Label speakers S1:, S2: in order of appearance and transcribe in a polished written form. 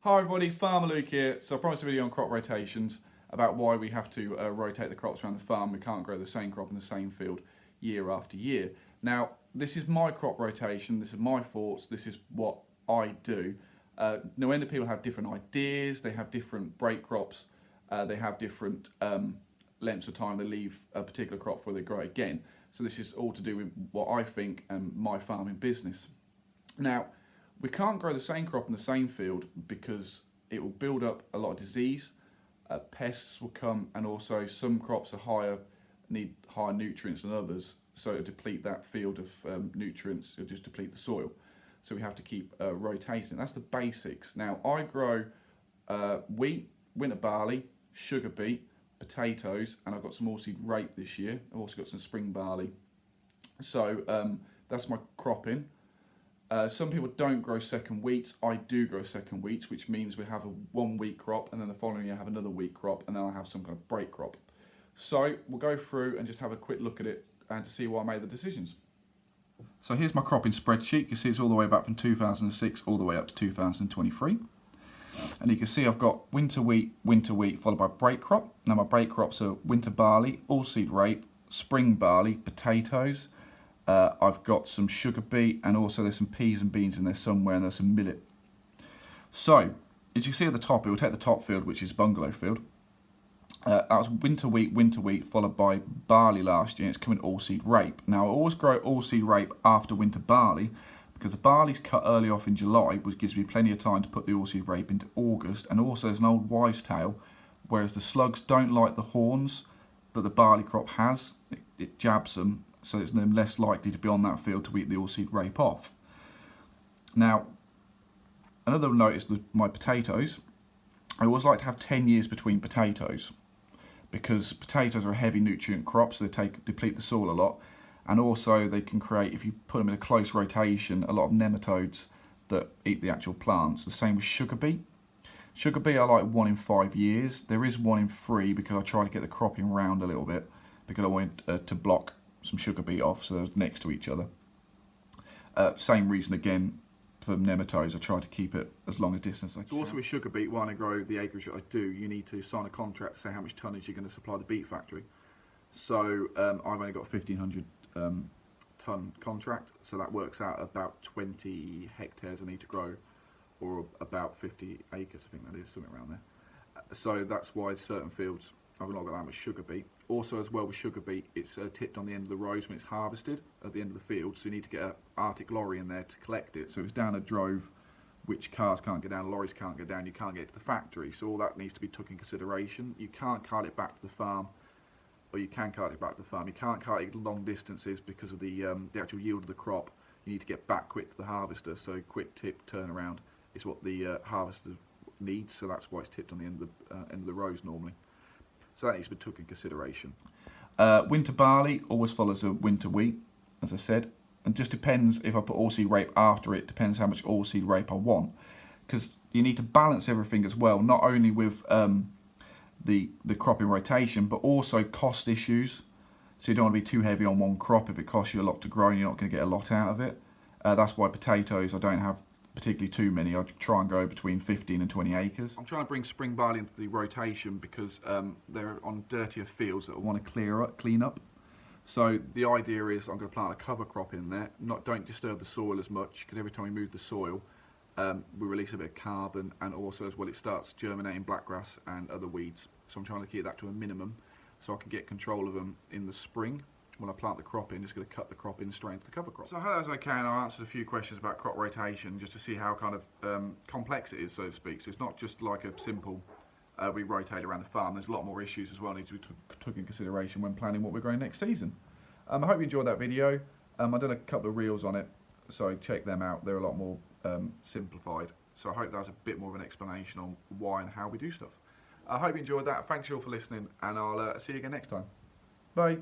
S1: Hi everybody, Farmer Luke here. So I promised a video on crop rotations about why we have to rotate the crops around the farm. We can't grow the same crop in the same field year after year. Now, this is my crop rotation, this is my thoughts, this is what I do. No end of people have different ideas, they have different break crops, they have different lengths of time they leave a particular crop before they grow it again. So this is all to do with what I think and my farming business. Now, we can't grow the same crop in the same field because it will build up a lot of disease, pests will come, and also some crops need higher nutrients than others, so it'll deplete that field of nutrients, it'll just deplete the soil. So we have to keep rotating. That's the basics. Now I grow wheat, winter barley, sugar beet, potatoes, and I've got some oilseed rape this year. I've also got some spring barley. So that's my cropping. Some people don't grow second wheats. I do grow second wheats, which means we have a 1 week crop and then the following year have another wheat crop, and then I'll have some kind of break crop. So we'll go through and just have a quick look at it and to see why I made the decisions. So here's my cropping spreadsheet. You can see it's all the way back from 2006 all the way up to 2023. And you can see I've got winter wheat, followed by break crop. Now my break crops are winter barley, oilseed rape, spring barley, potatoes. I've got some sugar beet, and also there's some peas and beans in there somewhere, and there's some millet. So, as you see at the top, it will take the top field, which is bungalow field. That was winter wheat, followed by barley last year, and it's coming oilseed rape. Now, I always grow oilseed rape after winter barley, because the barley's cut early off in July, which gives me plenty of time to put the oilseed rape into August, and also there's an old wives' tale, whereas the slugs don't like the horns that the barley crop has, it jabs them, so it's less likely to be on that field to eat the oilseed rape off. Now, another note is my potatoes. I always like to have 10 years between potatoes, because potatoes are a heavy nutrient crop, so they deplete the soil a lot, and also they can create, if you put them in a close rotation, a lot of nematodes that eat the actual plants. The same with sugar beet. Sugar beet I like 1 in 5 years. There is 1 in 3 because I try to get the cropping round a little bit, because I want to block some sugar beet off so they're next to each other. Same reason again for nematodes, I try to keep it as long a distance as I can. So also with sugar beet, when I grow the acreage that I do, you need to sign a contract to say how much tonnage you're going to supply the beet factory. So I've only got a 1,500 ton contract, so that works out about 20 hectares I need to grow, or about 50 acres, I think that is, something around there. So that's why certain fields I've not got that much sugar beet. Also, as well with sugar beet, it's tipped on the end of the rows when it's harvested at the end of the field, so you need to get an Arctic lorry in there to collect it. So it's down a drove which cars can't get down, lorries can't get down, you can't get to the factory, so all that needs to be took in consideration. You can't cart it back to the farm, or you can cart it back to the farm. You can't cart it long distances because of the actual yield of the crop. You need to get back quick to the harvester, so quick tip turnaround is what the harvester needs, so that's why it's tipped on the end of the rows normally. So that needs to be took in consideration. Winter barley always follows a winter wheat, as I said, and just depends if I put oilseed rape after it, depends how much oilseed rape I want, because you need to balance everything as well, not only with the cropping rotation, but also cost issues. So you don't want to be too heavy on one crop. If it costs you a lot to grow and you're not going to get a lot out of it. That's why potatoes, I don't have particularly too many. I try and go between 15 and 20 acres. I'm trying to bring spring barley into the rotation because they're on dirtier fields that I want to clean up. So the idea is I'm going to plant a cover crop in there. Don't disturb the soil as much, because every time we move the soil, we release a bit of carbon, and also as well it starts germinating blackgrass and other weeds. So I'm trying to keep that to a minimum so I can get control of them in the spring. When I plant the crop in, just going to cut the crop in straight into the cover crop. So I hope that was okay, and I answered a few questions about crop rotation just to see how kind of complex it is, so to speak. So it's not just like a simple we rotate around the farm. There's a lot more issues as well need to be took in consideration when planning what we're growing next season. I hope you enjoyed that video. I've done a couple of reels on it, so check them out. They're a lot more simplified. So I hope that's a bit more of an explanation on why and how we do stuff. I hope you enjoyed that. Thanks you all for listening, and I'll see you again next time. Bye.